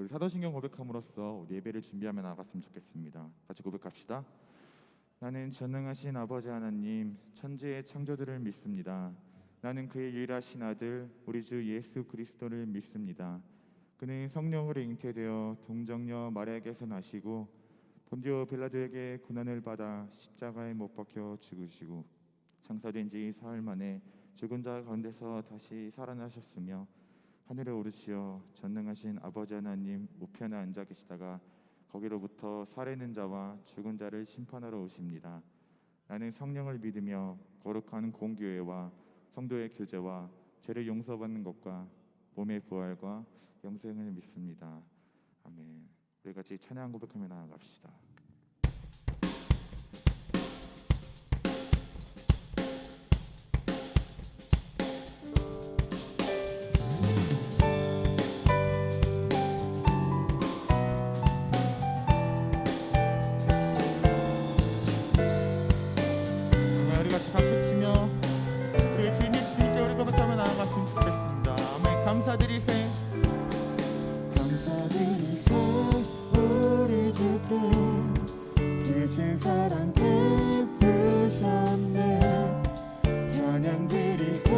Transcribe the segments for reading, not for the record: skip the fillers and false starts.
우리 사도신경 고백함으로써 우리 예배를 준비하며 나아갔으면 좋겠습니다. 같이 고백합시다. 나는 전능하신 아버지 하나님, 천지의 창조주를 믿습니다. 나는 그의 유일하신 아들 우리 주 예수 그리스도를 믿습니다. 그는 성령으로 잉태되어 동정녀 마리아에게서 나시고 본디오 빌라도에게 고난을 받아 십자가에 못 박혀 죽으시고 장사된 지 사흘 만에 죽은 자 가운데서 다시 살아나셨으며 하늘에 오르시어 전능하신 아버지 하나님 우편에 앉아 계시다가 거기로부터 살아있는 자와 죽은 자를 심판하러 오십니다. 나는 성령을 믿으며 거룩한 공교회와 성도의 교제와 죄를 용서받는 것과 몸의 부활과 영생을 믿습니다. 아멘. 우리 같이 찬양 고백하며 나아갑시다. 감사드리세 우리 주께 크신 사랑 베푸셨네. 찬양드리세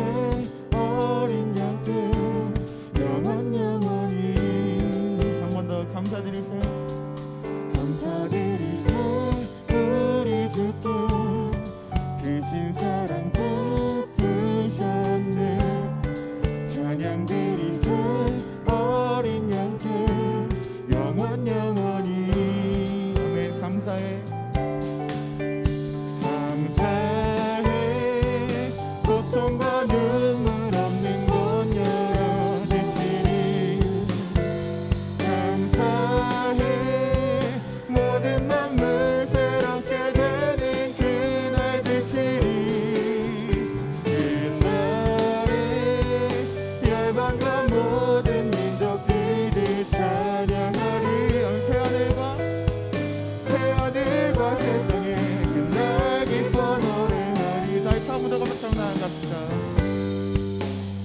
어린 양께 영원히. 한 번 더 감사드리세 우리 주께 크신 사랑 베푸셨네. 찬양드리세 어린 양께 영원히. 아멘. 감사해 고통과 눈물 없는 곳 열어주시니. 감사해 모든 만물 새롭게 되는 그날 되시니. 열방과 모든 민족들이 찬양하리. 새하늘과 새 땅에 그날 기뻐 노래하리. 다시 처음부터 고백하며 나아갑시다.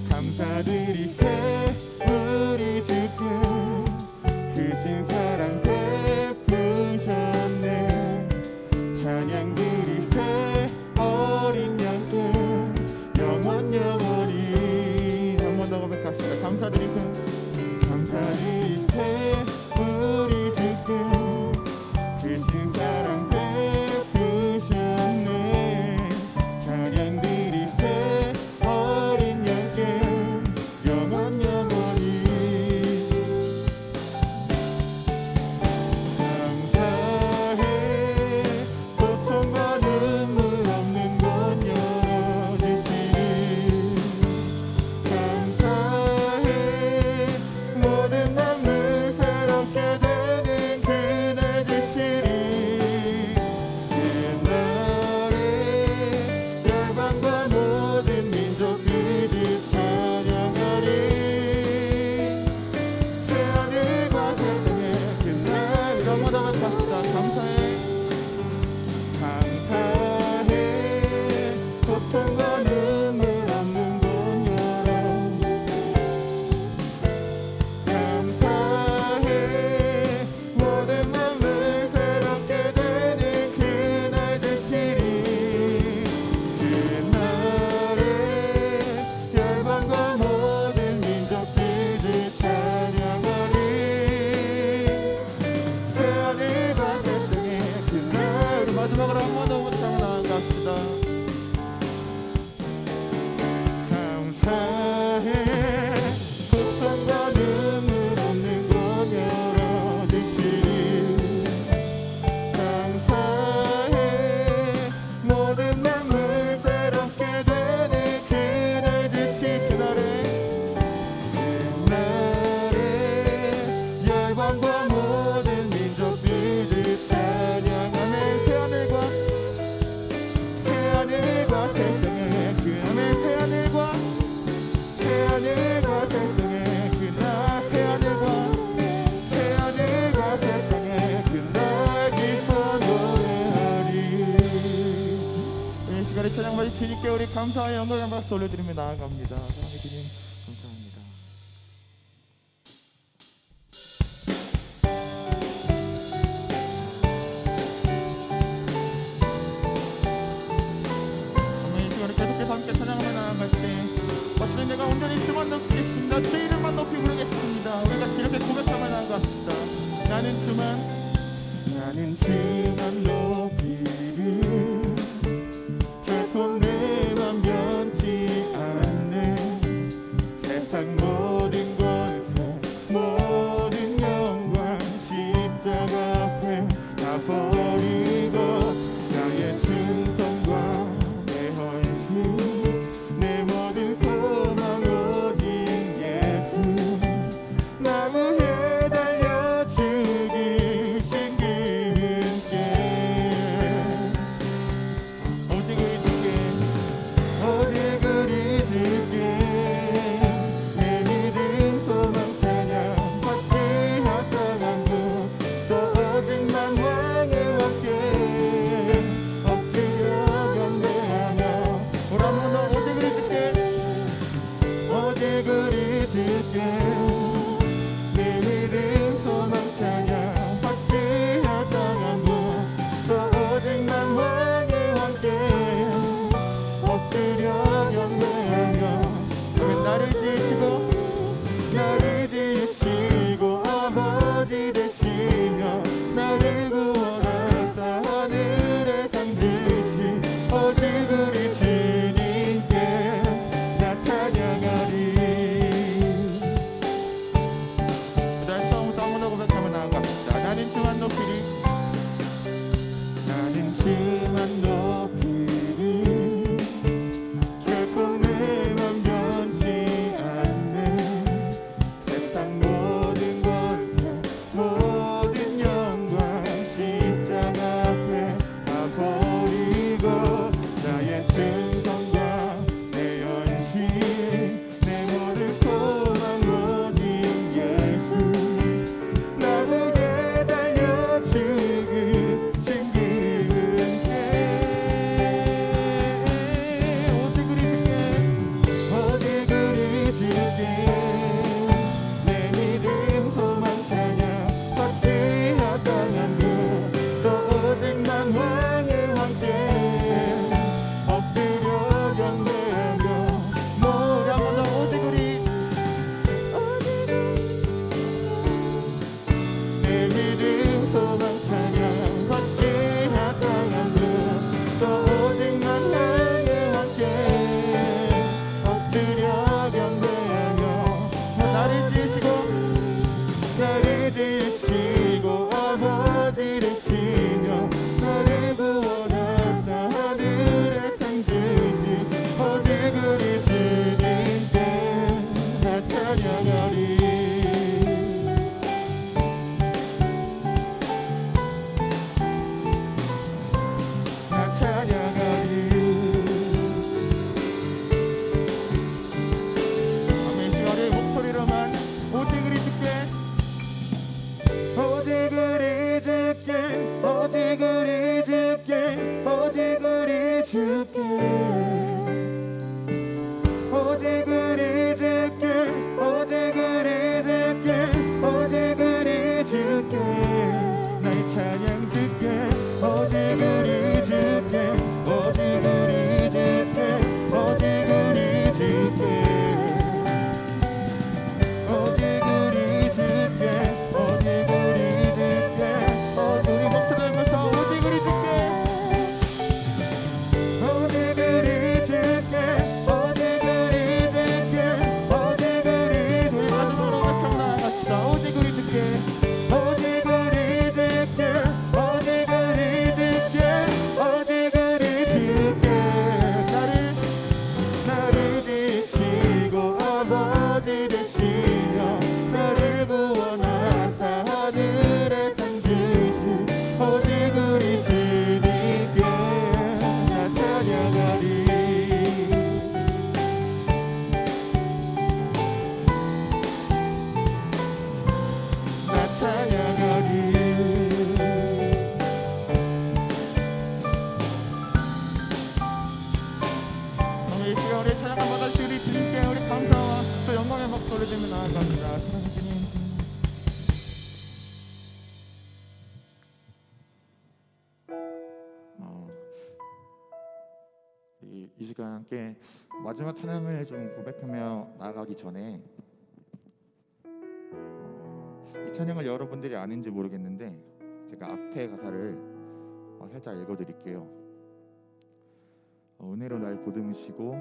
감사드리세 우리 주께 크신 사랑 베푸셨네. 찬양드리세 어린 양께 영원히. 한 번 더 고백합시다. 감사드리세 우리 주께 크신 사랑 베푸셨네. 찬양드리세 어린 양께 영원히. 감사해 고통과 눈물 없는 곳 열어주시니. 감사해 모든 만물 새롭게 되는 그날 되시리. 그날에 열방과 모든 민족들이 찬양하리. 새하늘과 새 땅에 그날. 너무 더 갑시다. 감사해 고통과 눈물 없는 곳 열어주시니. 감사해 모든 만물 새롭게 되는 그날 되시리. 그날에 열방과 모든 민족들이 찬양하리. 새하늘과 새 땅에 그날. 마지막으로 한 번 더 못하면 나아갑시다. 감사해 고통과 눈물 없는 곳 열어주시니. 감사해 모든 만물 새롭게 되는 그날 주시. 그날에 열방과 모든 민족들이 찬양하네. 새하늘과 새 땅에 그 아멘. 새하늘과 새 땅에 그날. 새하늘과 새 땅에 그날 기뻐 노래하리. 이 시간에 찬양 받으신 주님께 우리 감사와 영광의 박수 올려드리며 나아갑니다. 사랑해 주님 감사합니다. 나는 주만 높이리 결코 내 맘 변치 않네 세상 모든 것에 모든 영광 십자가 앞에 다 버리고 나의 충성과 내 헌신 내 모든 소망 오직 예수 나무에 달려 죽이신 그분께 오직 그리 주께 오직 그리 주께 내 믿음 소망 찬양 받기 합당한 분 오직만 왕의 왕께 엎드려 경배하며 우리 한번 더 오직 그리 주께 오직 그리 주께 내 믿음 소망 찬양 받기 합당한 분 오직만 왕의 왕께 엎드려 경배하며 그러면 나를 지으시고 아버지 되시며 나를 구원하사 하늘에 상 주신 오직 우리 주님께 나 찬양하리 날 처음부터 한 번 더 고백하며 나아갑시다 나는 주만 높이리 나는 주만 높이리 결코 내 맘 변치 않네 세상 모든 것에 모든 영광 십자가 앞에 다 버리고 나의 충성과 내 헌신 내 모든 소망 오직 예수 나무에 달려 죽으신 그분께 오직 그리 주께 오직 그리 주께 내 믿음 소망 찬양 받기 합당한 분또 오직만 왕의 왕께 엎드려 경배하며 노래 한번 더 오직 그리 내 믿음 소망 찬양 받기 합당한 분또 오직만 왕의 왕께 엎드려 경배하며 나를 지으시고 아버지 되시며 나를 구원하사 하늘에 상 주신 오직 우리 주님께 나 찬양하리 나 찬양하리 아멘 시간에 목소리로만 오직 그리 주께 오직 그리 주께 오직 그리 주께 오직 그리 주께 오직 그리 주께 오직 그리 주께 오직 그리 주께 나의 찬양 주께 오직 그리 주께 오직 그리 주께 오직 그리 주께 오직 그리 주께 오직 그리 주께 우리 목소리 들면서 오직 그리 주께 오직 그리 주께 오직 그리 주께 오직 그리 우리 마지막으로 같이 나아갑시다 오직 그리 주께 오직 그리 주께 오직 그리 주께 오직 그리 주께 나를 지으시고 아버지 되시며 나를 구원하사 하늘에 상 주신 오직 우리 주님께 나 찬양하리 나 찬양하리 오늘 이 시간 우리 찬양한 받아주신 우리 주님께 우리 감사와 또 영광의 목소리 들며 나아갑니다 사랑하는 주님 이 시간 함께 마지막 찬양을 좀 고백하며 나아가기 전에 이 찬양을 여러분들이 아는지 모르겠는데 제가 앞에 가사를 살짝 읽어드릴게요. 은혜로 날 보듬으시고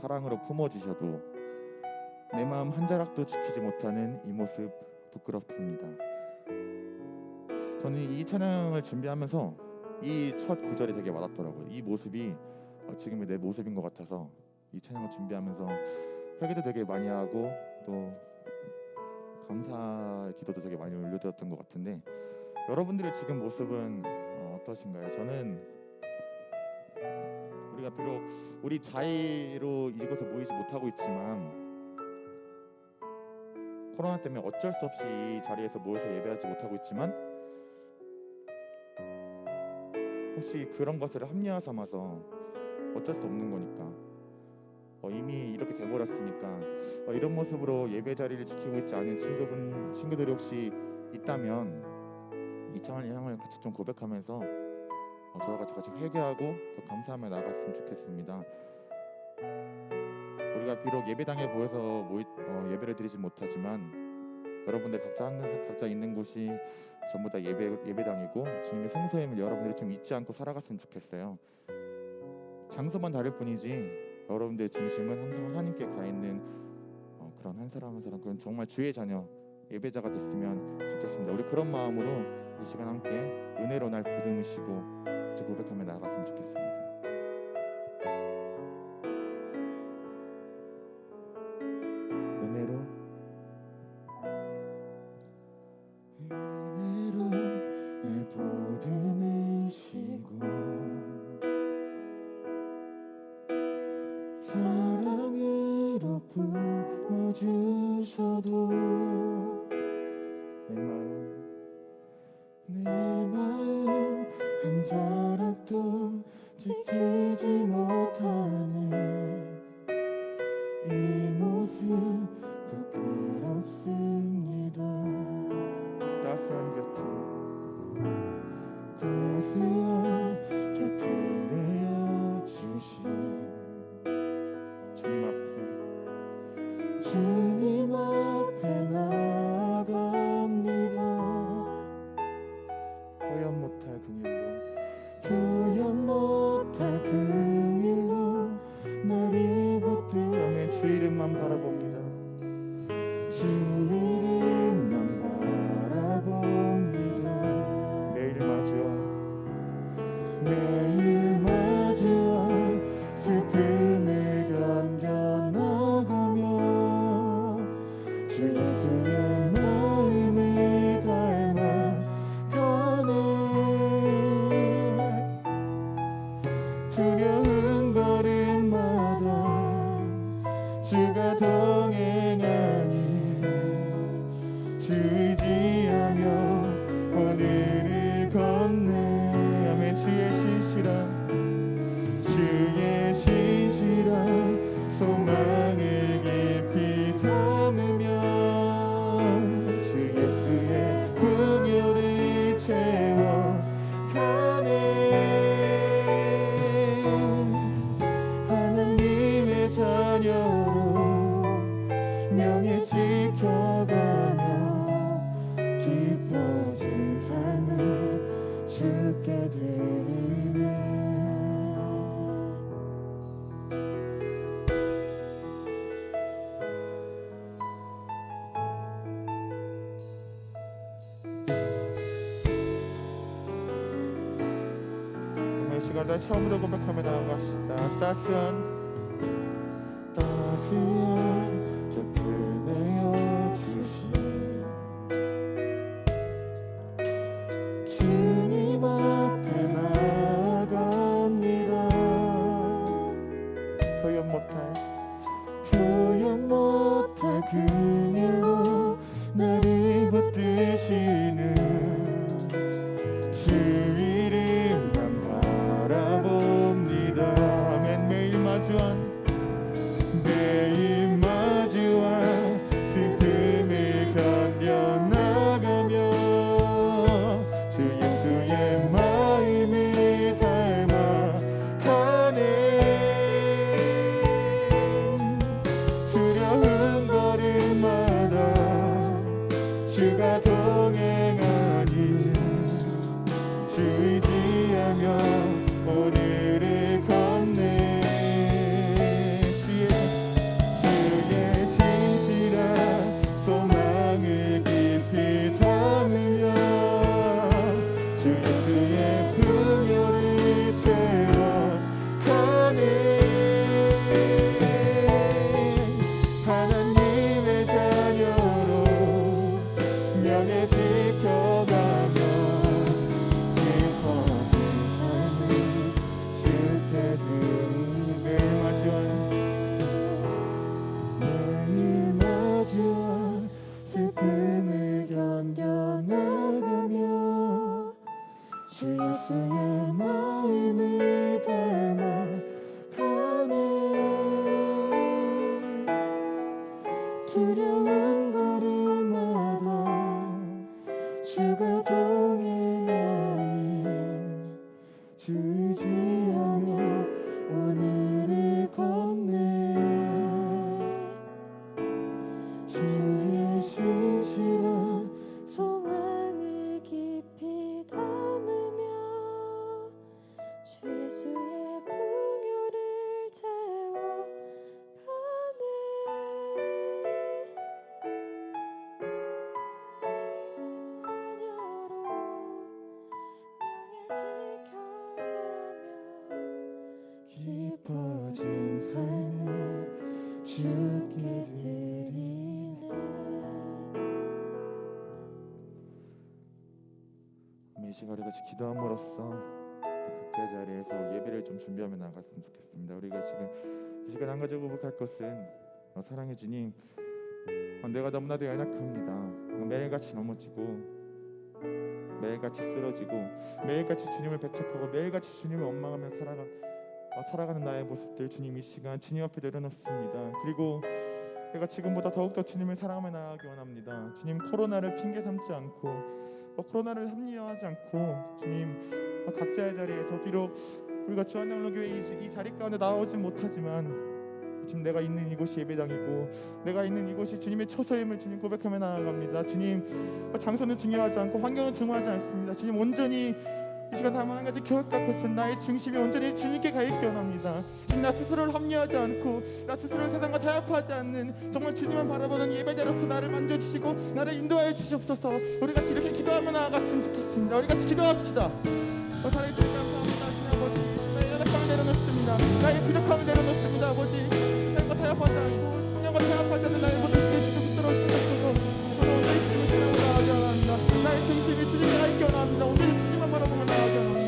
사랑으로 품어주셔도 내 마음 한 자락도 지키지 못하는 이 모습 부끄럽습니다. 저는 이 찬양을 준비하면서 이 첫 구절이 되게 와닿더라고요. 이 모습이 지금의 내 모습인 것 같아서 이 찬양을 준비하면서 회개도 되게 많이 하고 또 감사 기도도 되게 많이 올려드렸던 것 같은데 여러분들의 지금 모습은 어떠신가요? 저는 우리가 비록 우리 자의로 이곳에 모이지 못하고 있지만 코로나 때문에 어쩔 수 없이 이 자리에서 모여서 예배하지 못하고 있지만 혹시 그런 것을 합리화 삼아서 어쩔 수 없는 거니까 이미 이렇게 돼버렸으니까 이런 모습으로 예배 자리를 지키고 있지 않은 친구들이 혹시 있다면 이 찬양을 같이 좀 고백하면서 저와 같이 회개하고 또 감사하며 나갔으면 좋겠습니다. 우리가 비록 예배당에 모여서 예배를 드리지 못하지만 여러분들 각자 있는 곳이 전부 다 예배당이고 주님의 성소임을 여러분들이 좀 잊지 않고 살아갔으면 좋겠어요. 장소만 다를 뿐이지 여러분들의 중심은 항상 하나님께 가 있는 그런 한 사람 한 사람 그런 정말 주의 자녀 예배자가 됐으면 좋겠습니다. 우리 그런 마음으로 이 시간 함께 은혜로 날 보듬으시고 같이 고백하며 나아갔으면 좋겠습니다. 은혜로 날 보듬으시고 사랑으로 품어주셔도 내 마음 한 자락도 지키지 못하는 이 모습 부끄럽습니다. 따스한 곁을 내어주신 주님 앞에 나갑니다. 표현 못할 그 일로 나를 붙드시는 주 이름만 바라봅니다. 주 이름만 바라봅니다. 매일 마주한 슬픔을 견뎌나가며 주 예수의 마음을 닮아가네. 두려운 걸음마다 주가 동행하니 주 의지하며 오늘을 걷네. 아멘. 주의 신실한 소망을 깊이 담으며 주 예수의 풍요를 채워가네. 하나님의 자녀로 명예 지켜가며 깊어진 삶을 주께 드리네. 이 시간 처음으로 고백하며 나아갑시다. 따스한 곁을 내어주신 주님 앞에 나갑니다. 표현 못할 그 일로 나를 붙드시는 주 이름만 바라봅니다. 아멘. 매일 마주한 주가 동행하니 주 의지하며 오늘을 걷네. 주의 신실한 소망을 깊이 담으며 주 예수의 풍요를 채워가네. 하나님의 자녀로 명예 지켜가며 깊어진 삶을 주께 드리네. 매일 마주한 슬픔을 견뎌나가며 주 예수의 마음을 담아가네. 두려운 걸음마다 주가 동행하니 주 의지하며 오늘을 걷네. 주의 신실한 소망을 깊이 담으며 주 예수의 풍요를 채워가네. 자녀로 명예 지켜가며 깊어진 삶을 주께 드리네. 이 시간 우리 같이 기도함으로써 각자의 자리에서 예배를 좀 준비하며 나갔으면 좋겠습니다. 우리가 지금 이 시간 한 가지 고백할 것은 사랑의 주님, 내가 너무나도 연약합니다. 매일같이 넘어지고 매일같이 쓰러지고 매일같이 주님을 배척하고 매일같이 주님을 원망하며 살아가는 나의 모습들 주님 이 시간 주님 앞에 내려놓습니다. 그리고 내가 지금보다 더욱더 주님을 사랑하며 나아가기 원합니다. 주님, 코로나를 핑계 삼지 않고 코로나를 합리화하지 않고 주님, 각자의 자리에서 비록 우리가 주한장로교회 이 자리 가운데 나오진 못하지만 지금 내가 있는 이곳이 예배당이고 내가 있는 이곳이 주님의 처소임을 주님 고백하며 나아갑니다. 주님, 장소는 중요하지 않고 환경은 중요하지 않습니다. 주님, 온전히 이 시간 다만 한 가지 기억할 것은 나의 중심이 온전히 주님께 가 있기 원합니다. 주님, 나 스스로를 합리화하지 않고 나 스스로를 세상과 타협하지 않는 정말 주님만 바라보는 예배자로서 나를 만져주시고 나를 인도하여 주시옵소서. 우리 같이 이렇게 기도하며 나아갔으면 좋겠습니다. 우리 같이 기도합시다. 사랑해 주님 감사합니다. 주님 아버지, 나의 연약함을 내려놓습니다. 나의 부족함을 내려놓습니다. 아버지, 세상과 타협하지 않고 풍년과 타협하지 않는 나의 모습을 주셔서 붙들어 주셔서 저는 온전히 주님을 찬양하며 나아가기 원합니다. 나의 중심이 주님께 가 있기 원합니다. 온전히 주님만 바라보며 나아가기 원합니다.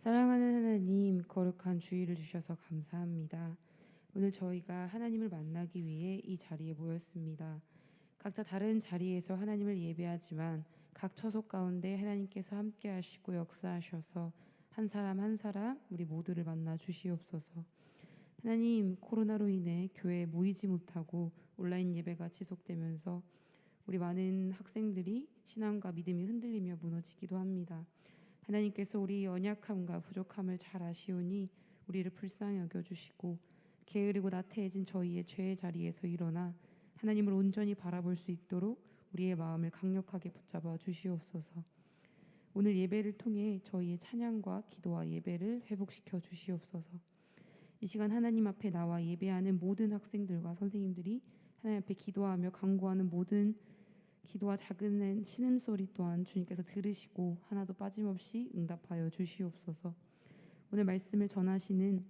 사랑하는 하나님, 거룩한 주일을 주셔서 감사합니다. 오늘 저희가 하나님을 만나기 위해 이 자리에 모였습니다. 각자 다른 자리에서 하나님을 예배하지만 각 처소 가운데 하나님께서 함께 하시고 역사하셔서 한 사람 한 사람 우리 모두를 만나 주시옵소서. 하나님, 코로나로 인해 교회에 모이지 못하고 온라인 예배가 지속되면서 우리 많은 학생들이 신앙과 믿음이 흔들리며 무너지기도 합니다. 하나님께서 우리 연약함과 부족함을 잘 아시오니 우리를 불쌍히 여겨주시고 게으르고 나태해진 저희의 죄의 자리에서 일어나 하나님을 온전히 바라볼 수 있도록 우리의 마음을 강력하게 붙잡아 주시옵소서. 오늘 예배를 통해 저희의 찬양과 기도와 예배를 회복시켜 주시옵소서. 이 시간 하나님 앞에 나와 예배하는 모든 학생들과 선생님들이 하나님 앞에 기도하며 간구하는 모든 기도와 작은 신음소리 또한 주님께서 들으시고 하나도 빠짐없이 응답하여 주시옵소서. 오늘 말씀을 전하시는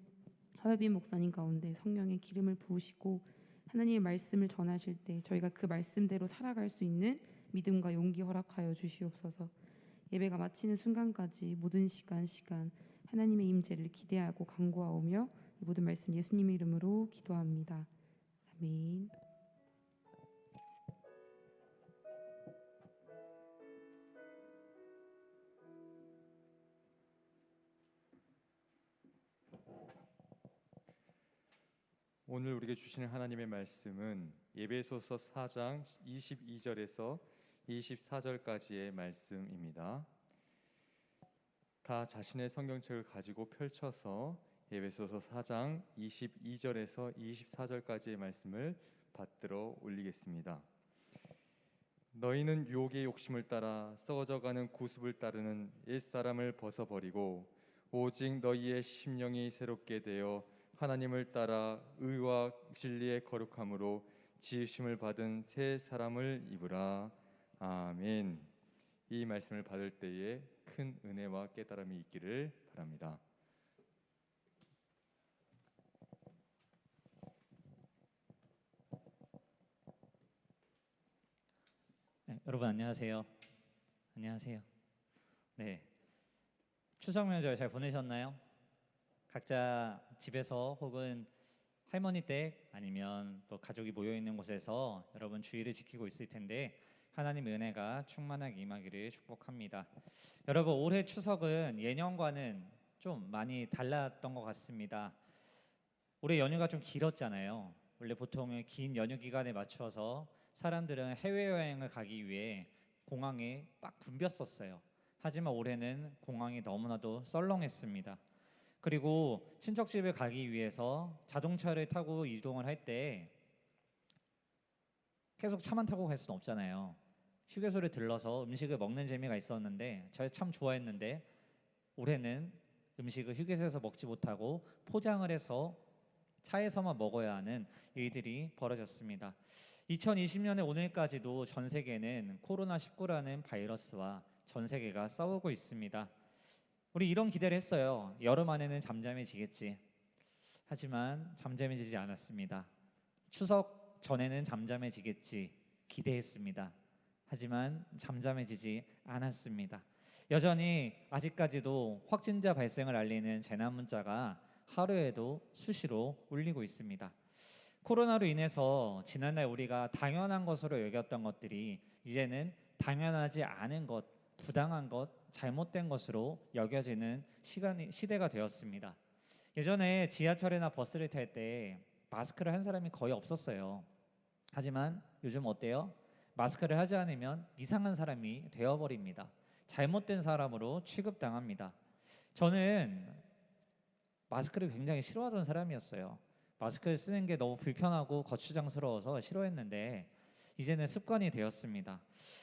허여빈 목사님 가운데 성령의 기름을 부으시고 하나님의 말씀을 전하실 때 저희가 그 말씀대로 살아갈 수 있는 믿음과 용기 허락하여 주시옵소서. 예배가 마치는 순간까지 모든 시간 하나님의 임재를 기대하고 간구하오며 이 모든 말씀 예수님의 이름으로 기도합니다. 아멘. 오늘 우리에게 주시는 하나님의 말씀은 에베소서 4장 22절에서 24절까지의 말씀입니다. 다 자신의 성경책을 가지고 펼쳐서 에베소서 4장 22절에서 24절까지의 말씀을 받들어 올리겠습니다. 너희는 유혹의 욕심을 따라 썩어져가는 구습을 따르는 옛사람을 벗어버리고 오직 너희의 심령이 새롭게 되어 하나님을 따라 의와 진리의 거룩함으로 지으심을 받은 새 사람을 입으라. 아멘. 이 말씀을 받을 때에 큰 은혜와 깨달음이 있기를 바랍니다. 네, 여러분 안녕하세요. 안녕하세요. 네, 추석 명절 잘 보내셨나요? 각자 집에서 혹은 할머니 댁 아니면 또 가족이 모여 있는 곳에서 여러분 주의를 지키고 있을 텐데 하나님의 은혜가 충만하게 임하기를 축복합니다. 여러분 올해 추석은 예년과는 좀 많이 달랐던 것 같습니다. 올해 연휴가 좀 길었잖아요. 원래 보통 긴 연휴 기간에 맞춰서 사람들은 해외여행을 가기 위해 공항에 빡 붐볐었어요. 하지만 올해는 공항이 너무나도 썰렁했습니다. 그리고 친척집에 가기 위해서 자동차를 타고 이동을 할 때 계속 차만 타고 갈 수는 없잖아요. 휴게소를 들러서 음식을 먹는 재미가 있었는데 저 참 좋아했는데 올해는 음식을 휴게소에서 먹지 못하고 포장을 해서 차에서만 먹어야 하는 일들이 벌어졌습니다. 2020년의 오늘까지도 전 세계는 코로나19라는 바이러스와 전 세계가 싸우고 있습니다. 우리 이런 기대를 했어요. 여름 안에는 잠잠해지겠지. 하지만 잠잠해지지 않았습니다. 추석 전에는 잠잠해지겠지 기대했습니다. 하지만 잠잠해지지 않았습니다. 여전히 아직까지도 확진자 발생을 알리는 재난 문자가 하루에도 수시로 울리고 있습니다. 코로나로 인해서 지난날 우리가 당연한 것으로 여겼던 것들이 이제는 당연하지 않은 것, 부당한 것, 잘못된 것으로 여겨지는 시대가 되었습니다. 예전에 지하철이나 버스를 탈 때 마스크를 한 사람이 거의 없었어요. 하지만 요즘 어때요? 마스크를 하지 않으면 이상한 사람이 되어버립니다. 잘못된 사람으로 취급당합니다. 저는 마스크를 굉장히 싫어하던 사람이었어요. 마스크를 쓰는 게 너무 불편하고 거추장스러워서 싫어했는데 이제는 습관이 되었습니다.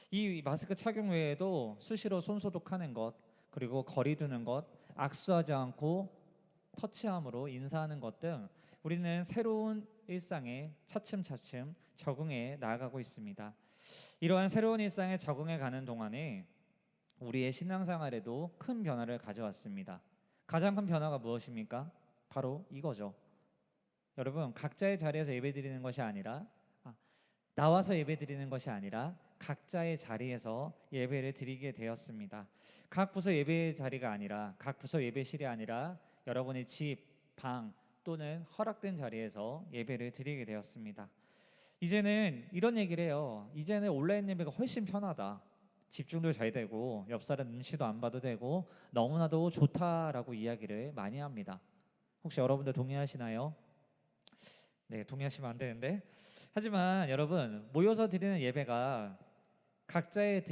이 마스크 착용 외에도 수시로 손 소독하는 것, 그리고 거리 두는 것, 악수하지 않고 터치함으로 인사하는 것 등 우리는 새로운 일상에 차츰차츰 적응해 나아가고 있습니다. 이러한 새로운 일상에 적응해 가는 동안에 우리의 신앙생활에도 큰 변화를 가져왔습니다. 가장 큰 변화가 무엇입니까? 바로 이거죠. 여러분, 각자의 자리에서 예배드리는 것이 아니라 나와서 예배드리는 것이 아니라 각자의 자리에서 예배를 드리게 되었습니다. 각 부서 예배 자리가 아니라, 각 부서 예배실이 아니라 여러분의 집, 방 또는 허락된 자리에서 예배를 드리게 되었습니다. 이제는 이런 얘기를 해요. 이제는 온라인 예배가 훨씬 편하다. 집중도 잘 되고 옆 사람 눈치도 안 봐도 되고 너무나도 좋다라고 이야기를 많이 합니다. 혹시 여러분들 동의하시나요? 네, 동의하시면 안 되는데. 하지만 여러분, 모여서 드리는 예배가 각자의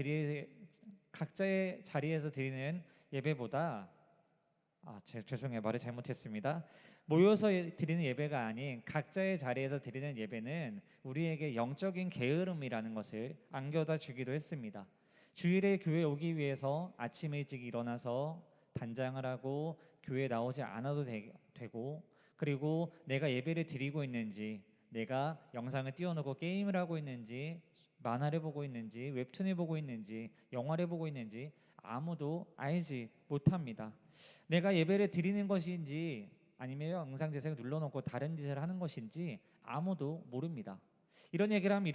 자리에서 드리는 예배보다 죄송해요, 말을 잘못했습니다. 모여서 드리는 예배가 아닌 각자의 자리에서 드리는 예배는 우리에게 영적인 게으름이라는 것을 안겨다 주기도 했습니다. 주일에 교회 오기 위해서 아침 일찍 일어나서 단장을 하고 교회에 나오지 않아도 되고, 그리고 내가 예배를 드리고 있는지, 내가 영상을 띄워놓고 게임을 하고 있는지, 만화를 보고 있는지, 웹툰을 보고 있는지, 영화를 보고 있는지 아무도 알지 못합니다. 내가 예배를 드리는 것인지 아니면 응상재생을 눌러놓고 다른 짓을 하는 것인지 아무도 모릅니다. 이런 얘기를 하면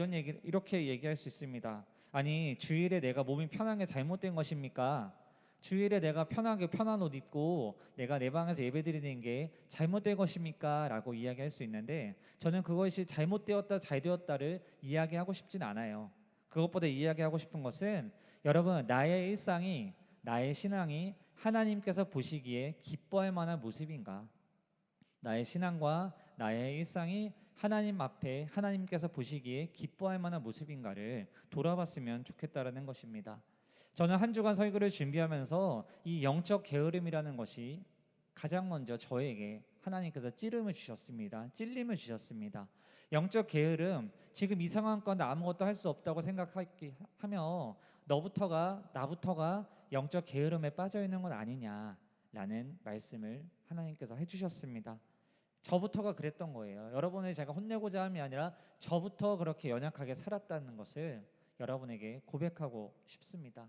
이렇게 얘기할 수 있습니다. 아니, 주일에 내가 몸이 편한 게 잘못된 것입니까? 주일에 내가 편하게 편한 옷 입고 내가 내 방에서 예배드리는 게 잘못된 것입니까? 라고 이야기할 수 있는데, 저는 그것이 잘못되었다 잘되었다를 이야기하고 싶진 않아요. 그것보다 이야기하고 싶은 것은, 여러분, 나의 일상이, 나의 신앙이 하나님께서 보시기에 기뻐할 만한 모습인가? 나의 신앙과 나의 일상이 하나님 앞에 하나님께서 보시기에 기뻐할 만한 모습인가를 돌아봤으면 좋겠다라는 것입니다. 저는 한 주간 설교를 준비하면서 이 영적 게으름이라는 것이 가장 먼저 저에게 하나님께서 찔림을 주셨습니다. 영적 게으름, 지금 이 상황 가운데 아무것도 할 수 없다고 생각하며 나부터가 영적 게으름에 빠져 있는 건 아니냐라는 말씀을 하나님께서 해주셨습니다. 저부터가 그랬던 거예요. 여러분을 제가 혼내고자 함이 아니라 저부터 그렇게 연약하게 살았다는 것을 여러분에게 고백하고 싶습니다.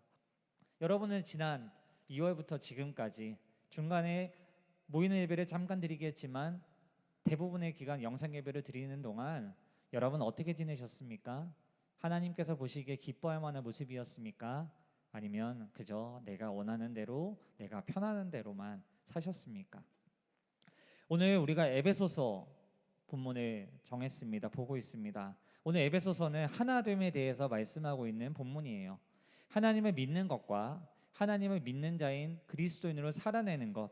여러분은 지난 2월부터 지금까지 중간에 모이는 예배를 잠깐 드리겠지만 대부분의 기간 영상 예배를 드리는 동안 여러분 어떻게 지내셨습니까? 하나님께서 보시기에 기뻐할 만한 모습이었습니까? 아니면 그저 내가 원하는 대로, 내가 편안한 대로만 사셨습니까? 오늘 우리가 에베소서 본문을 정했습니다. 보고 있습니다. 오늘 에베소서는 하나됨에 대해서 말씀하고 있는 본문이에요. 하나님을 믿는 것과 하나님을 믿는 자인 그리스도인으로 살아내는 것,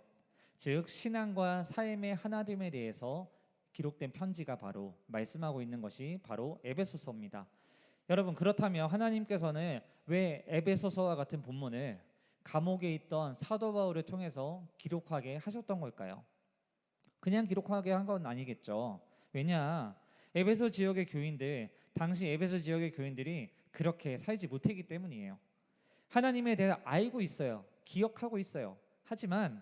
즉 신앙과 삶의 하나됨에 대해서 기록된 편지가 바로 말씀하고 있는 것이 바로 에베소서입니다. 여러분, 그렇다면 하나님께서는 왜 에베소서와 같은 본문을 감옥에 있던 사도 바울을 통해서 기록하게 하셨던 걸까요? 그냥 기록하게 한 건 아니겠죠. 왜냐? 에베소 지역의 교인들, 당시 에베소 지역의 교인들이 그렇게 살지 못했기 때문이에요. 하나님에 대해 알고 있어요. 기억하고 있어요. 하지만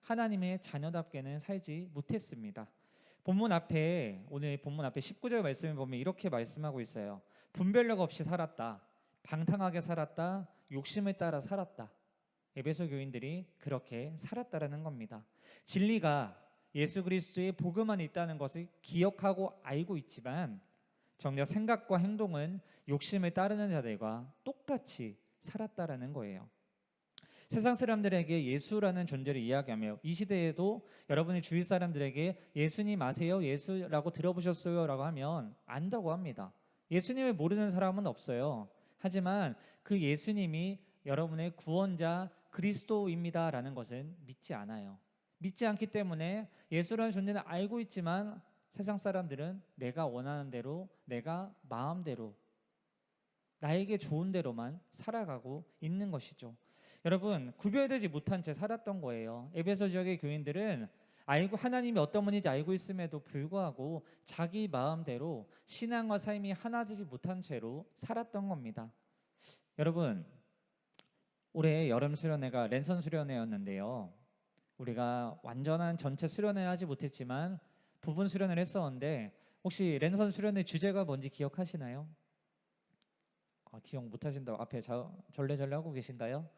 하나님의 자녀답게는 살지 못했습니다. 오늘 본문 앞에 19절 말씀을 보면 이렇게 말씀하고 있어요. 분별력 없이 살았다. 방탕하게 살았다. 욕심을 따라 살았다. 에베소 교인들이 그렇게 살았다라는 겁니다. 진리가 예수 그리스도의 복음 안에 있다는 것을 기억하고 알고 있지만 정작 생각과 행동은 욕심을 따르는 자들과 똑같이 살았다라는 거예요. 세상 사람들에게 예수라는 존재를 이야기하며 이 시대에도 여러분이 주위 사람들에게 예수님 아세요? 예수라고 들어보셨어요? 라고 하면 안다고 합니다. 예수님을 모르는 사람은 없어요. 하지만 그 예수님이 여러분의 구원자 그리스도입니다 라는 것은 믿지 않아요. 믿지 않기 때문에 예수라는 존재는 알고 있지만 세상 사람들은 내가 원하는 대로, 내가 마음대로, 나에게 좋은 대로만 살아가고 있는 것이죠. 여러분, 구별되지 못한 채 살았던 거예요. 에베소 지역의 교인들은 하나님이 어떤 분인지 알고 있음에도 불구하고 자기 마음대로 신앙과 삶이 하나되지 못한 채로 살았던 겁니다. 여러분, 올해 여름 수련회가 랜선 수련회였는데요. 우리가 완전한 전체 수련회를 하지 못했지만 부분 수련회를 했었는데 혹시 랜선 수련회 주제가 뭔지 기억하시나요? 기억 못하신다고 앞에 절레절레 하고 계신가요?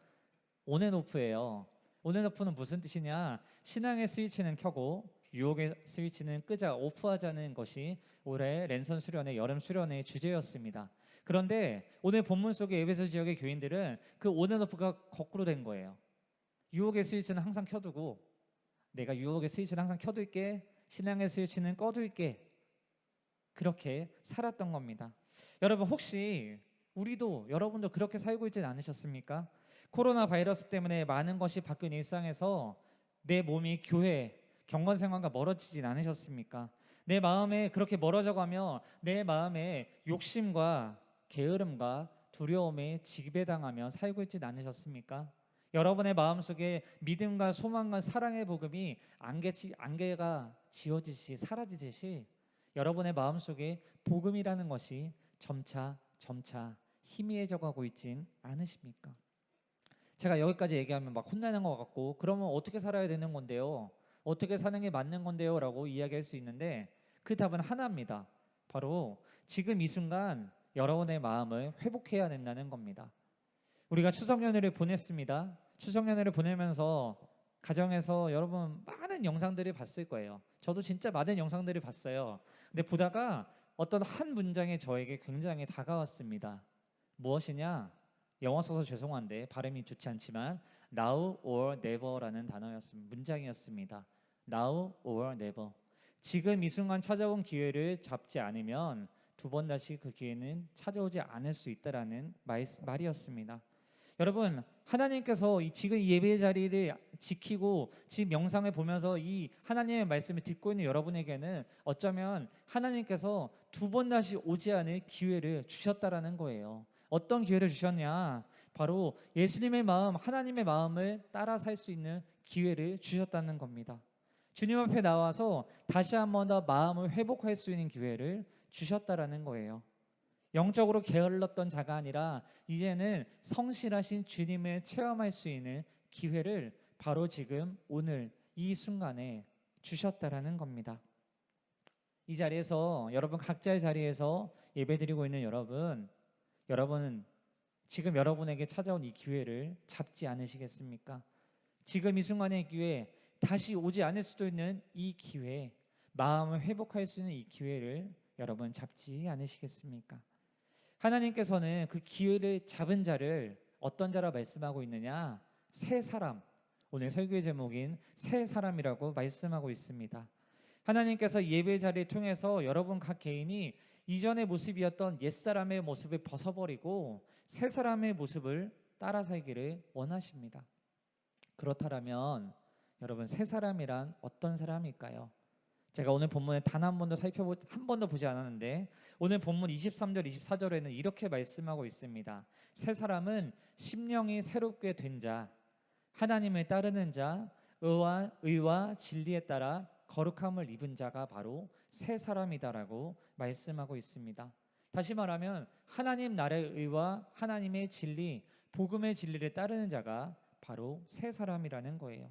온앤오프예요. 온앤오프는 무슨 뜻이냐? 신앙의 스위치는 켜고 유혹의 스위치는 끄자, 오프하자는 것이 올해 랜선 수련회, 여름 수련회의 주제였습니다. 그런데 오늘 본문 속의 에베소 지역의 교인들은 그 온앤오프가 거꾸로 된 거예요. 유혹의 스위치는 항상 켜두고 내가 유혹의 스위치를 항상 켜둘게, 신앙의 스위치는 꺼둘게, 그렇게 살았던 겁니다. 여러분, 혹시 여러분도 그렇게 살고 있지는 않으셨습니까? 코로나 바이러스 때문에 많은 것이 바뀐 일상에서 내 몸이 교회, 경건 생활과 멀어지진 않으셨습니까? 내 마음에 그렇게 멀어져가며 내 마음에 욕심과 게으름과 두려움에 지배당하며 살고 있진 않으셨습니까? 여러분의 마음속에 믿음과 소망과 사랑의 복음이 안개가 지워지듯이 사라지듯이 여러분의 마음속에 복음이라는 것이 점차 희미해져 가고 있진 않으십니까? 제가 여기까지 얘기하면 막 혼나는 것 같고 그러면 어떻게 살아야 되는 건데요? 어떻게 사는 게 맞는 건데요? 라고 이야기할 수 있는데 그 답은 하나입니다. 바로 지금 이 순간 여러분의 마음을 회복해야 된다는 겁니다. 우리가 추석 연휴를 보냈습니다. 추석 연휴를 보내면서 가정에서 여러분 많은 영상들을 봤을 거예요. 저도 진짜 많은 영상들을 봤어요. 근데 보다가 어떤 한 문장이 저에게 굉장히 다가왔습니다. 무엇이냐? 영어 써서 죄송한데 발음이 좋지 않지만 now or never라는 단어였습니다. 문장이었습니다. now or never. 지금 이 순간 찾아온 기회를 잡지 않으면 두 번 다시 그 기회는 찾아오지 않을 수 있다라는 말이었습니다. 여러분, 하나님께서 지금 이 예배 자리를 지키고 지금 영상을 보면서 이 하나님의 말씀을 듣고 있는 여러분에게는 어쩌면 하나님께서 두 번 다시 오지 않을 기회를 주셨다라는 거예요. 어떤 기회를 주셨냐? 바로 예수님의 마음, 하나님의 마음을 따라 살 수 있는 기회를 주셨다는 겁니다. 주님 앞에 나와서 다시 한 번 더 마음을 회복할 수 있는 기회를 주셨다라는 거예요. 영적으로 게을렀던 자가 아니라 이제는 성실하신 주님을 체험할 수 있는 기회를 바로 지금 오늘 이 순간에 주셨다라는 겁니다. 이 자리에서 여러분 각자의 자리에서 예배드리고 있는 여러분은 지금 여러분에게 찾아온 이 기회를 잡지 않으시겠습니까? 지금 이 순간의 기회, 다시 오지 않을 수도 있는 이 기회, 마음을 회복할 수 있는 이 기회를 여러분 잡지 않으시겠습니까? 하나님께서는 그 기회를 잡은 자를 어떤 자라 말씀하고 있느냐? 새 사람. 오늘 설교의 제목인 새 사람이라고 말씀하고 있습니다. 하나님께서 예배 자리를 통해서 여러분 각 개인이 이전의 모습이었던 옛사람의 모습을 벗어버리고 새 사람의 모습을 따라 살기를 원하십니다. 그렇다면 여러분 새 사람이란 어떤 사람일까요? 제가 오늘 본문에 단 한 번도 보지 않았는데 오늘 본문 23절 24절에는 이렇게 말씀하고 있습니다. 새 사람은 심령이 새롭게 된 자, 하나님을 따르는 자, 의와 진리에 따라 거룩함을 입은 자가 바로 새 사람이다라고 말씀하고 있습니다. 다시 말하면 하나님 나라의 의와 하나님의 진리, 복음의 진리를 따르는 자가 바로 새 사람이라는 거예요.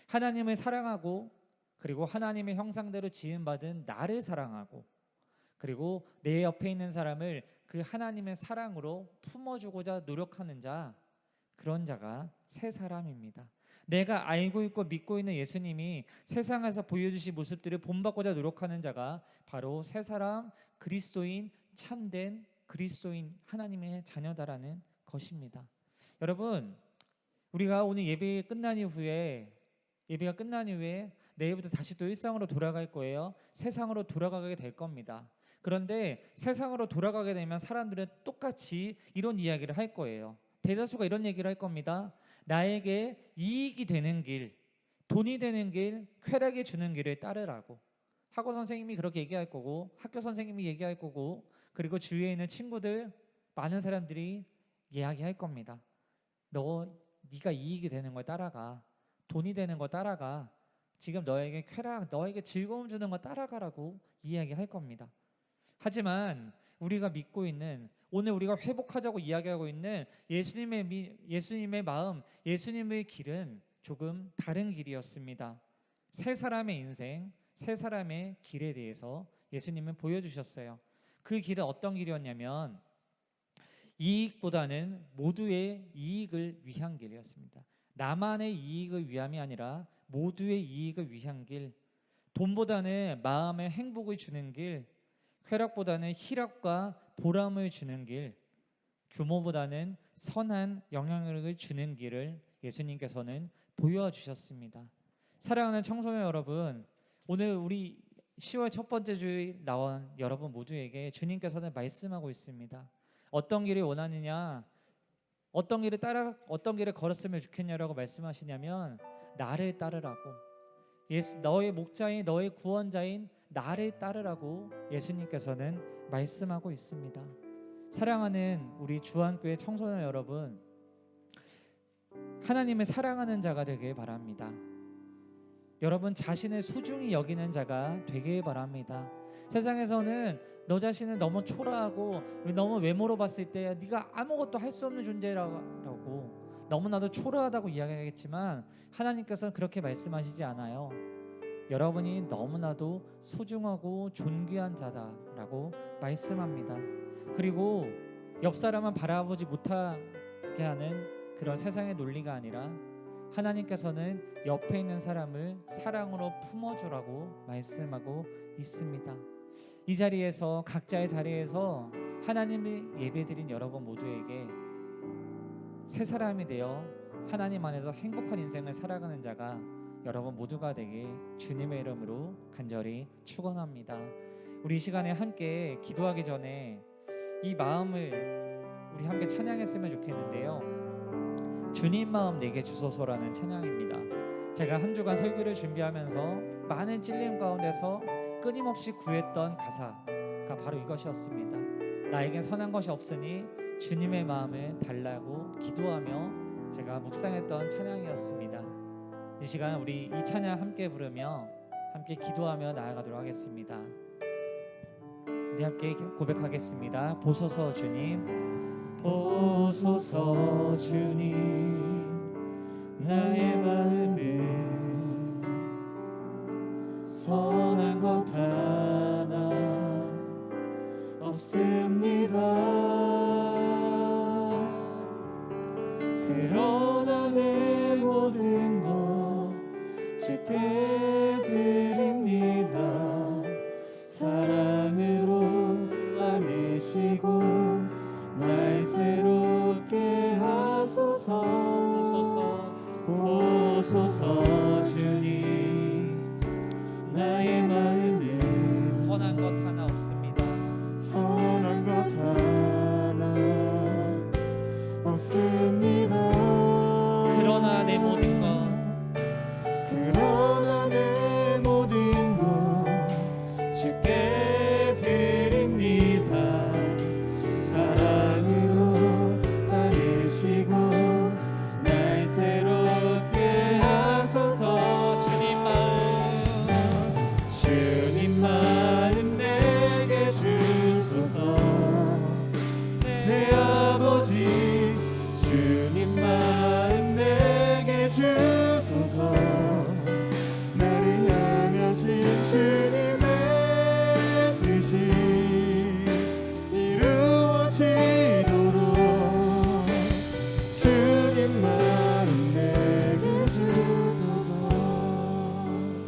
하나님을 사랑하고 그리고 하나님의 형상대로 지음받은 나를 사랑하고 그리고 내 옆에 있는 사람을 그 하나님의 사랑으로 품어주고자 노력하는 자, 그런 자가 새 사람입니다. 내가 알고 있고 믿고 있는 예수님이 세상에서 보여주신 모습들을 본받고자 노력하는 자가 바로 새 사람, 그리스도인, 참된 그리스도인 하나님의 자녀다라는 것입니다. 여러분, 우리가 오늘 예배가 끝난 이후에 내일부터 다시 또 일상으로 돌아갈 거예요. 세상으로 돌아가게 될 겁니다. 그런데 세상으로 돌아가게 되면 사람들은 똑같이 이런 이야기를 할 거예요. 대다수가 이런 얘기를 할 겁니다. 나에게 이익이 되는 길, 돈이 되는 길, 쾌락이 주는 길을 따르라고. 학원 선생님이 그렇게 얘기할 거고, 학교 선생님이 얘기할 거고, 그리고 주위에 있는 친구들, 많은 사람들이 이야기할 겁니다. 네가 이익이 되는 걸 따라가, 돈이 되는 걸 따라가, 지금 너에게 쾌락, 너에게 즐거움 주는 거 따라가라고 이야기할 겁니다. 하지만 우리가 믿고 있는, 오늘 우리가 회복하자고 이야기하고 있는 예수님의 마음, 예수님의 길은 조금 다른 길이었습니다. 세 사람의 인생, 세 사람의 길에 대해서 예수님은 보여주셨어요. 그 길은 어떤 길이었냐면 이익보다는 모두의 이익을 위한 길이었습니다. 나만의 이익을 위함이 아니라 모두의 이익을 위한 길, 돈보다는 마음의 행복을 주는 길, 쾌락보다는 희락과 보람을 주는 길, 규모보다는 선한 영향력을 주는 길을 예수님께서는 보여주셨습니다. 사랑하는 청소년 여러분, 오늘 우리 10월 첫 번째 주일 나온 여러분 모두에게 주님께서는 말씀하고 있습니다. 어떤 길을 원하느냐, 어떤 길을 걸었으면 좋겠냐라고 말씀하시냐면 나를 따르라고, 너의 목자인, 너의 구원자인 나를 따르라고 예수님께서는 말씀하고 있습니다. 사랑하는 우리 주안교회 청소년 여러분, 하나님을 사랑하는 자가 되길 바랍니다. 여러분 자신을 소중히 여기는 자가 되길 바랍니다. 세상에서는 너 자신을 너무 초라하고 너무 외모로 봤을 때 네가 아무것도 할 수 없는 존재라고 너무나도 초라하다고 이야기하겠지만 하나님께서는 그렇게 말씀하시지 않아요. 여러분이 너무나도 소중하고 존귀한 자다라고 말씀합니다. 그리고 옆 사람만 바라보지 못하게 하는 그런 세상의 논리가 아니라 하나님께서는 옆에 있는 사람을 사랑으로 품어주라고 말씀하고 있습니다. 이 자리에서 각자의 자리에서 하나님을 예배드린 여러분 모두에게 새 사람이 되어 하나님 안에서 행복한 인생을 살아가는 자가 여러분 모두가 되길 주님의 이름으로 간절히 축원합니다. 우리 이 시간에 함께 기도하기 전에 이 마음을 우리 함께 찬양했으면 좋겠는데요. 주님 마음 내게 주소서라는 찬양입니다. 제가 한 주간 설교를 준비하면서 많은 찔림 가운데서 끊임없이 구했던 가사가 바로 이것이었습니다. 나에겐 선한 것이 없으니 주님의 마음을 달라고 기도하며 제가 묵상했던 찬양이었습니다. 이 시간 우리 이 찬양 함께 부르며 함께 기도하며 나아가도록 하겠습니다. 우리 함께 고백하겠습니다. 보소서 주님, 보소서 주님, 나의 마음을 선한 것 하나 없습니다. 그러나 내 모든 것 주께 드립니다. 사랑으로 안으시고 날 새롭게 하소서. 보소서 주님, 나의 마음에 선한 것 하나 없습니다. 선한 것 하나 없습니다. 그러나 내 모든 것 주께 드립니다. 사랑으로 안으시고 날 새롭게 하소서. 주님 마음 내게 주소서. 내 아버지 주님 마음 내게 주소서. 나를 향하신 주님의 뜻이 이루어지도록 주님 마음 내게 주소서.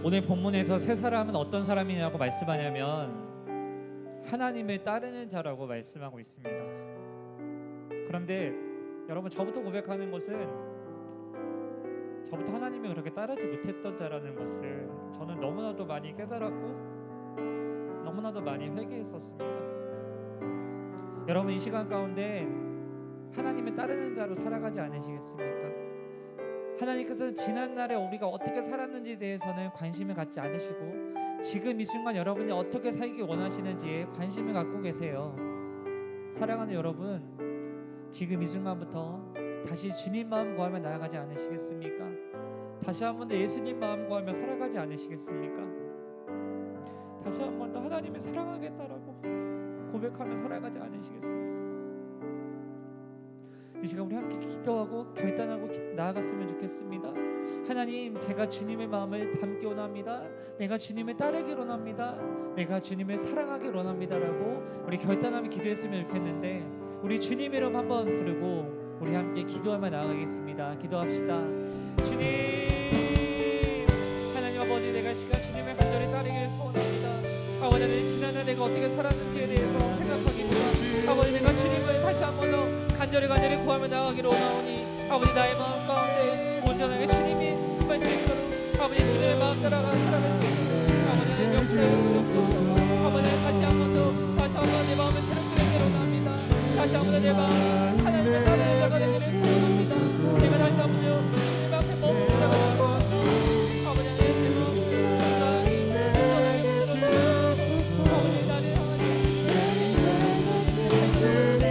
오늘 본문에서 새 사람은 어떤 사람이냐고 말씀하냐면 하나님을 따르는 자라고 말씀하고 있습니다. 그런데 여러분, 저부터 고백하는 것은 저부터 하나님을 그렇게 따르지 못했던 자라는 것을 저는 너무나도 많이 깨달았고 너무나도 많이 회개했었습니다. 여러분, 이 시간 가운데 하나님을 따르는 자로 살아가지 않으시겠습니까? 하나님께서 지난날에 우리가 어떻게 살았는지에 대해서는 관심을 갖지 않으시고 지금 이 순간 여러분이 어떻게 살기 원하시는지에 관심을 갖고 계세요. 사랑하는 여러분, 지금 이 순간부터 다시 주님 마음 구하며 나아가지 않으시겠습니까? 다시 한 번 더 예수님 마음 구하며 살아가지 않으시겠습니까? 다시 한 번 더 하나님을 사랑하겠다라고 고백하며 살아가지 않으시겠습니까? 이 시간 우리 함께 기도하고 결단하고 나아갔으면 좋겠습니다. 하나님, 제가 주님의 마음을 담기 원합니다. 내가 주님을 따르기 원합니다. 내가 주님을 사랑하기 원합니다라고 우리 결단하며 기도했으면 좋겠는데, 우리 주님 이름 한번 부르고 우리 함께 기도하며 나아가겠습니다. 기도합시다. 주님, 하나님 아버지, 내가 시간 주님의 간절히 따르기를 소원합니다. 아버지, 지난날 내가 어떻게 살았는지에 대해서 생각하기보다 아버지, 내가 주님을 다시 한 번 더 간절히 구하며 나아가기를 원하오니 아버지, 나의 마음 가운데 온전하게 주님이 말씀대로 아버지 주님의 마음 따라가 살아갈 수 있는 아버지 하나님 역사해 주옵소서. 아버지, 다시 한 번 더 내 마음을 새롭게 되기를 원합니다. 다시 한 번 더 내 마음 하나님의 따르는 자가 되기를 소원합니다. 내가 다시 한 번 더 주님 앞에 머물러 살아갈 수 있습니다. 아버지, 내 제로 건강히 온전하게 주옵소서. 아버지, 나를 향하신 주님의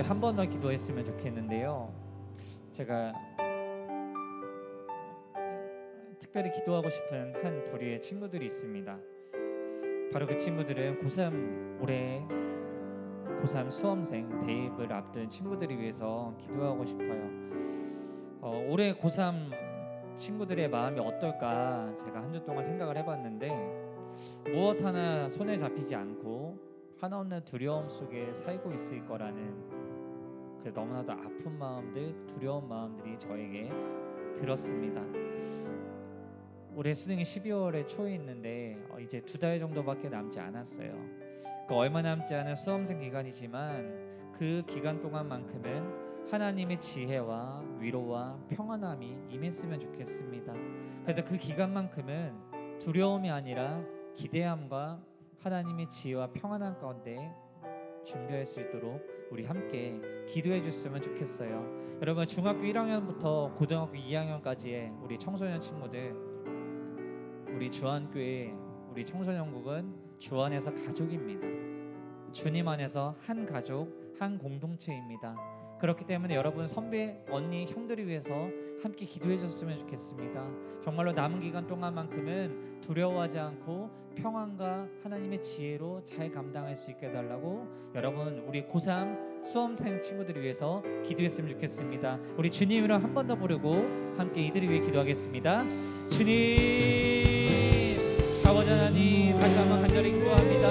우리 한 번 더 기도했으면 좋겠는데요. 제가 특별히 기도하고 싶은 한 부류의 친구들이 있습니다. 바로 그 친구들은 올해 고3 수험생 대입을 앞둔 친구들을 위해서 기도하고 싶어요. 올해 고3 친구들의 마음이 어떨까 제가 한 주 동안 생각을 해봤는데, 무엇 하나 손에 잡히지 않고 한없는 두려움 속에 살고 있을 거라는 그 너무나도 아픈 마음들, 두려운 마음들이 저에게 들었습니다. 올해 수능이 12월에 초에 있는데 이제 2달 정도밖에 남지 않았어요. 얼마 남지 않은 수험생 기간이지만 그 기간 동안만큼은 하나님의 지혜와 위로와 평안함이 임했으면 좋겠습니다. 그래서 그 기간만큼은 두려움이 아니라 기대함과 하나님의 지혜와 평안함 가운데 준비할 수 있도록 우리 함께 기도해 줬으면 좋겠어요. 여러분, 중학교 1학년부터 고등학교 2학년까지의 우리 청소년 친구들, 우리 주안교회 우리 청소년국은 주 안에서 가족입니다. 주님 안에서 한 가족, 한 공동체입니다. 그렇기 때문에 여러분 선배, 언니, 형들을 위해서 함께 기도해 줬으면 좋겠습니다. 정말로 남은 기간 동안만큼은 두려워하지 않고 평안과 하나님의 지혜로 잘 감당할 수 있게 해달라고 여러분 우리 고3 수험생 친구들을 위해서 기도했으면 좋겠습니다. 우리 주님 이름 한 번 더 부르고 함께 이들을 위해 기도하겠습니다. 주님, 아버지 하나님, 다시 한번 간절히 기도합니다.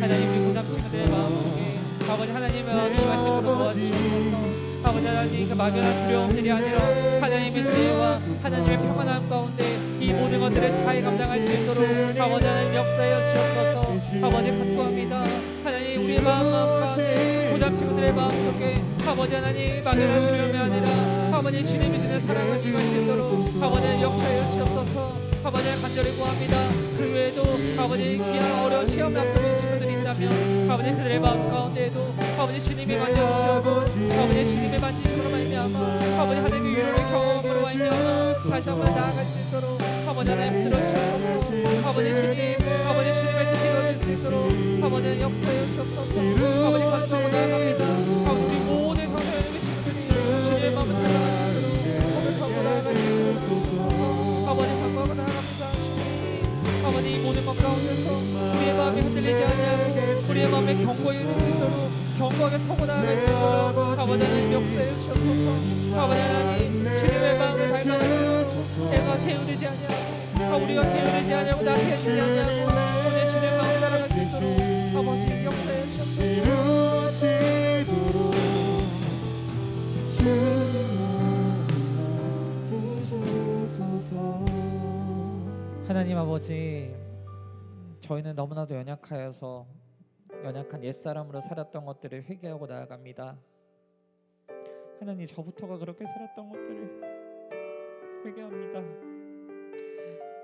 하나님, 우리 고3 친구들의 마음속에 아버지 하나님의 말씀으로 도와주셔서 아버지 하나님, 그 막연한 두려움들이 아니라 하나님의 지혜와 하나님의 평안함 가운데 이 모든 것들을 잘 감당할 수 있도록 아버지 하나님 역사하여 주옵소서. 아버지 간구합니다. 하나님, 우리의 마음 가운데 고담 친구들의 마음속에 아버지 하나님 막연한 두려움이 아니라 아버지 주님이 주는 사랑을 주실 수 있도록 아버지 역사하여 주옵소서. 아버지 간절히 구합니다. 그 외에도 아버지 귀한 어려운 시험 앞두는 친구들이 있다면 아버지 그들의 마음 가운데에도 아버지 주님이 만져주시고 아버지 주님의 만지심으로 말미암아 아버지 하나님의 위로를 경험함으로 말미암아 다시 한번 나아갈 수 있도록 아버지 하나님 들어주셔서 아버지 주님의 뜻이 이루어질 수 있도록 아버지 역사해 주옵소서. 아버지 간절히 나아갑니다. 아버지 우리 모든 성도의 친구들이 주님의 마음을 달라갈 수 있도록 고백하고 나아갈 수 있도록 아버지 간구하고 나아갑니다. 주님, 아버지 이 모든 것 가운데서 우리의 마음이 흔들리지 않냐고 우리의 마음에 경고에 이를 수 있도록 견고하게 서고 나아갈 수 있도록 아버지 하나님 역사해 주셔서 아버지 하나님 주님의 마음을 닮아갈 수 있도록 내가 게으르지 않냐고 우리가 게으르지 않냐고 나태해지지 않냐고 오늘 주님의 마음을 따라갈 수 있도록 아버지 역사해 주셔서. 하나님 아버지, 저희는 너무나도 연약하여서 연약한 옛사람으로 살았던 것들을 회개하고 나아갑니다. 하나님, 저부터가 그렇게 살았던 것들을 회개합니다.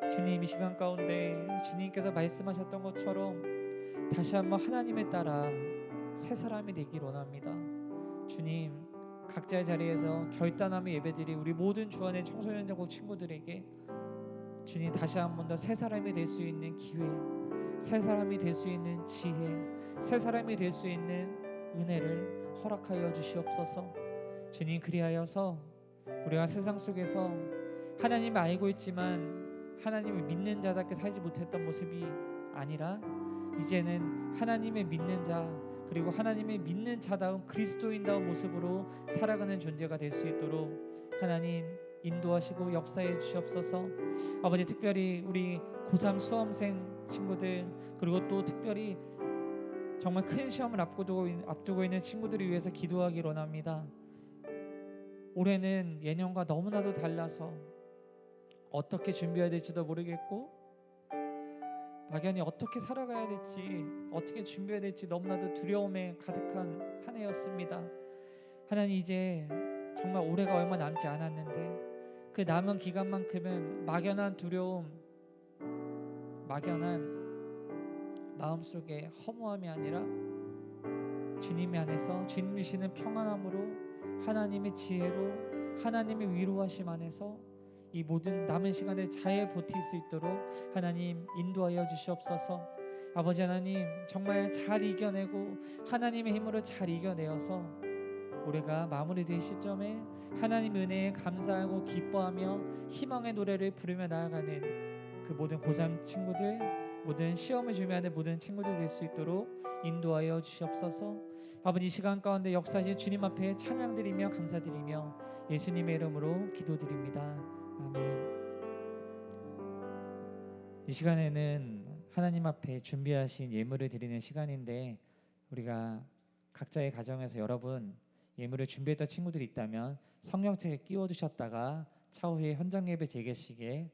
주님, 이 시간 가운데 주님께서 말씀하셨던 것처럼 다시 한번 하나님에 따라 새 사람이 되길 원합니다. 주님, 각자의 자리에서 결단하며 예배드릴 우리 모든 주안의 청소년 전국 친구들에게 주님 다시 한 번 더 새 사람이 될 수 있는 기회, 새 사람이 될 수 있는 지혜, 새 사람이 될 수 있는 은혜를 허락하여 주시옵소서. 주님, 그리하여서 우리가 세상 속에서 하나님을 알고 있지만 하나님을 믿는 자답게 살지 못했던 모습이 아니라 이제는 하나님의 믿는 자, 그리고 하나님의 믿는 자다운 그리스도인다운 모습으로 살아가는 존재가 될 수 있도록 하나님 인도하시고 역사해 주시옵소서. 아버지, 특별히 우리 고3 수험생 친구들, 그리고 또 특별히 정말 큰 시험을 앞두고 있는 친구들을 위해서 기도하기를 원합니다. 올해는 예년과 너무나도 달라서 어떻게 준비해야 될지도 모르겠고 막연히 어떻게 살아가야 될지, 어떻게 준비해야 될지 너무나도 두려움에 가득한 한 해였습니다. 하나님, 이제 정말 올해가 얼마 남지 않았는데 그 남은 기간만큼은 막연한 두려움, 막연한 마음속에 허무함이 아니라 주님이 안에서 주님 주시는 평안함으로 하나님의 지혜로 하나님의 위로하심 안에서 이 모든 남은 시간을 잘 버틸 수 있도록 하나님 인도하여 주시옵소서. 아버지 하나님, 정말 잘 이겨내고 하나님의 힘으로 잘 이겨내어서 우리가 마무리될 시점에 하나님 은혜에 감사하고 기뻐하며 희망의 노래를 부르며 나아가는 그 모든 고3 친구들, 모든 시험을 준비하는 모든 친구들 될 수 있도록 인도하여 주시옵소서. 아버지, 이 시간 가운데 역사하신 주님 앞에 찬양드리며 감사드리며 예수님의 이름으로 기도드립니다. 아멘. 이 시간에는 하나님 앞에 준비하신 예물을 드리는 시간인데, 우리가 각자의 가정에서 여러분 예물을 준비했던 친구들이 있다면 성령책에 끼워두셨다가 차후에 현장 예배 재개식에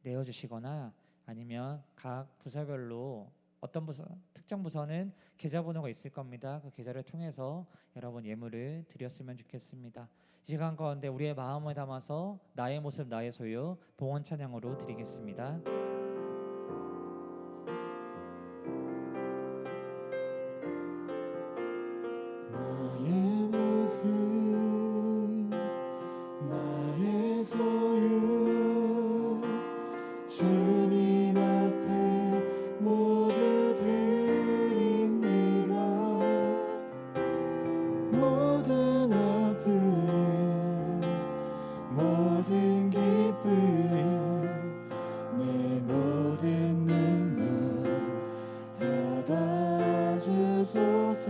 내어주시거나, 아니면 각 부서별로 어떤 부서, 특정 부서는 계좌번호가 있을 겁니다. 그 계좌를 통해서 여러분 예물을 드렸으면 좋겠습니다. 이 시간 가운데 우리의 마음을 담아서 나의 모습 나의 소유 봉헌 찬양으로 드리겠습니다. 나의 모습 나의 소유 주님 앞에 모두 드립니다. 모든 아픔 모든 기쁨 내 모든 눈물 받아주소서.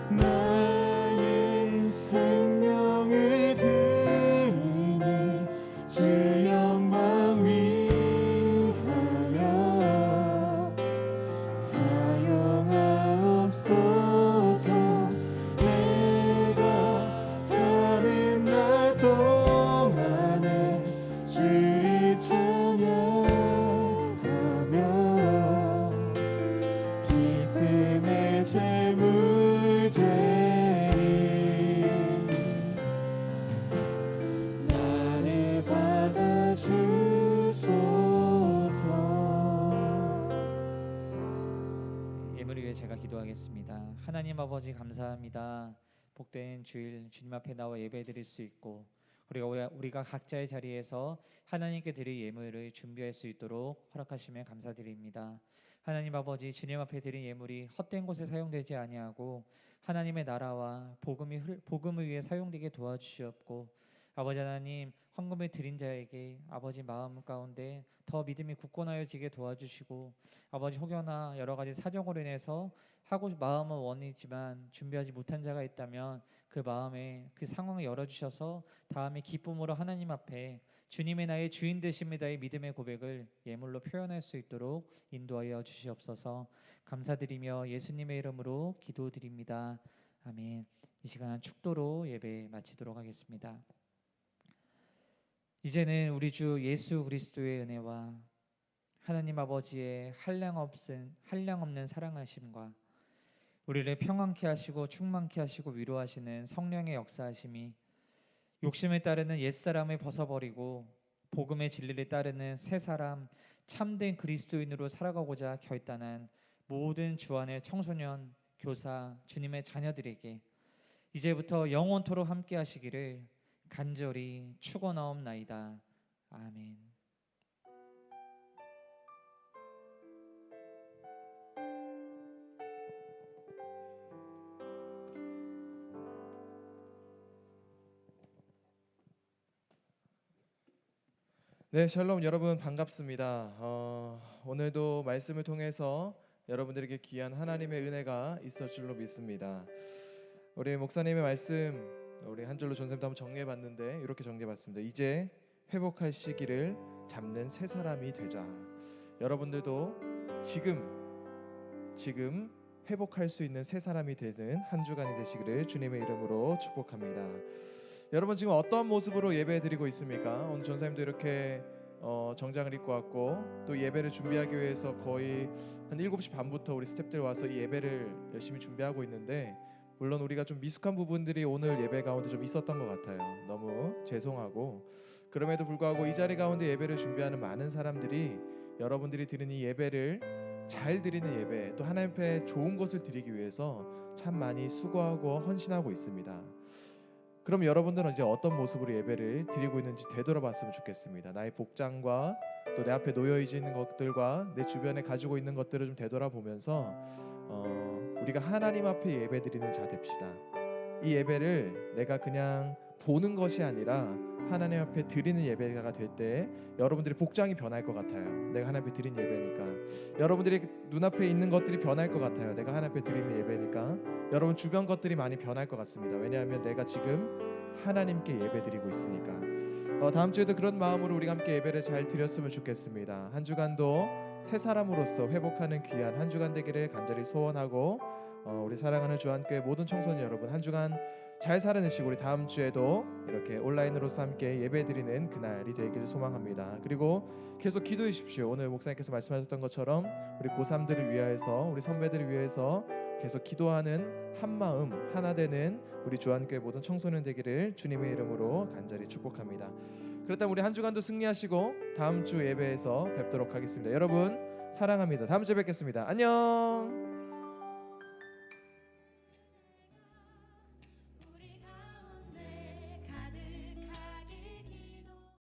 나의 생명을 드리니 주 영광 위하여 사용하옵소서. 내가 사는 날 동안에 주를 찬양하며 기쁨의 제물 나를 받아주소서. 예물을 위해 제가 기도하겠습니다. 하나님 아버지, 감사합니다. 복된 주일 주님 앞에 나와 예배드릴 수 있고, 우리가 각자의 자리에서 하나님께 드릴 예물을 준비할 수 있도록 허락하시며 감사드립니다. 하나님 아버지, 주님 앞에 드린 예물이 헛된 곳에 사용되지 아니하고 하나님의 나라와 복음을 위해 사용되게 도와주시옵고, 아버지 하나님, 헌금을 드린 자에게 아버지 마음 가운데 더 믿음이 굳건하여지게 도와주시고, 아버지 혹여나 여러 가지 사정으로 인해서 하고 마음은 원이지만 준비하지 못한 자가 있다면 그 마음에 그 상황을 열어주셔서 다음에 기쁨으로 하나님 앞에 주님의 나의 주인 되십니다의 믿음의 고백을 예물로 표현할 수 있도록 인도하여 주시옵소서. 감사드리며 예수님의 이름으로 기도드립니다. 아멘. 이 시간 축도로 예배 마치도록 하겠습니다. 이제는 우리 주 예수 그리스도의 은혜와 하나님 아버지의 한량없는 사랑하심과 우리를 평안케 하시고 충만케 하시고 위로하시는 성령의 역사하심이 욕심을 따르는 옛사람을 벗어버리고 복음의 진리를 따르는 새 사람 참된 그리스도인으로 살아가고자 결단한 모든 주안의 청소년, 교사, 주님의 자녀들에게 이제부터 영원토록 함께 하시기를 간절히 축원하옵나이다. 아멘. 네, 샬롬 여러분 반갑습니다. 오늘도 말씀을 통해서 여러분들에게 귀한 하나님의 은혜가 있을 줄로 믿습니다. 우리 목사님의 말씀 우리 한 줄로 전쌤도 한번 정리해봤는데 이렇게 정리해봤습니다. 이제 회복할 시기를 잡는 새 사람이 되자. 여러분들도 지금 회복할 수 있는 새 사람이 되는 한 주간이 되시기를 주님의 이름으로 축복합니다. 여러분 지금 어떤 모습으로 예배드리고 있습니까? 오늘 전사님도 이렇게 정장을 입고 왔고 또 예배를 준비하기 위해서 거의 한 7시 반부터 우리 스태프들 와서 이 예배를 열심히 준비하고 있는데, 물론 우리가 좀 미숙한 부분들이 오늘 예배 가운데 좀 있었던 것 같아요. 너무 죄송하고, 그럼에도 불구하고 이 자리 가운데 예배를 준비하는 많은 사람들이 여러분들이 드리는 이 예배를 잘 드리는 예배, 또 하나님 앞에 좋은 것을 드리기 위해서 참 많이 수고하고 헌신하고 있습니다. 그럼 여러분들은 이제 어떤 모습으로 예배를 드리고 있는지 되돌아봤으면 좋겠습니다. 나의 복장과 또 내 앞에 놓여 있는 것들과 내 주변에 가지고 있는 것들을 좀 되돌아보면서 우리가 하나님 앞에 예배드리는 자 됩시다. 이 예배를 내가 그냥 보는 것이 아니라 하나님 앞에 드리는 예배가 될 때 여러분들의 복장이 변할 것 같아요. 내가 하나님 앞에 드린 예배니까. 여러분들이 눈앞에 있는 것들이 변할 것 같아요. 내가 하나님 앞에 드리는 예배니까. 여러분 주변 것들이 많이 변할 것 같습니다. 왜냐하면 내가 지금 하나님께 예배드리고 있으니까. 다음 주에도 그런 마음으로 우리가 함께 예배를 잘 드렸으면 좋겠습니다. 한 주간도 새 사람으로서 회복하는 귀한 한 주간 되기를 간절히 소원하고 우리 사랑하는 주한교회 모든 청소년 여러분 한 주간 잘 살아내시고 우리 다음 주에도 이렇게 온라인으로서 함께 예배드리는 그날이 되기를 소망합니다. 그리고 계속 기도해 주십시오. 오늘 목사님께서 말씀하셨던 것처럼 우리 고3들을 위하여서 우리 선배들을 위해서 계속 기도하는 한 마음 하나 되는 우리 주한교회 모든 청소년 되기를 주님의 이름으로 간절히 축복합니다. 그렇다면 우리 한 주간도 승리하시고 다음 주 예배에서 뵙도록 하겠습니다. 여러분 사랑합니다. 다음 주에 뵙겠습니다. 안녕.